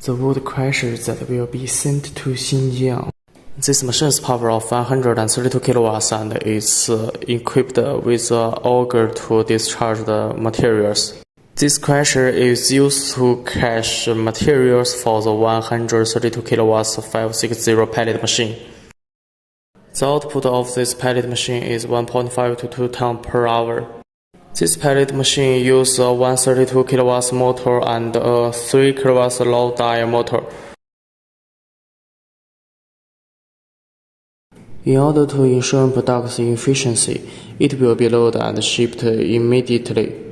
the wood crushers that will be sent to Xinjiang. This machine's power of 132 kilowatts and is equipped with an auger to discharge the materials. This crusher is used to crush materials for the 132 kilowatts 560 pellet machine. The output of this pellet machine is 1.5 to 2 tons per hour. This pellet machine uses a 132 kilowatts motor and a 3 kilowatts low dial motor. In order to ensure production efficiency, it will be loaded and shipped immediately.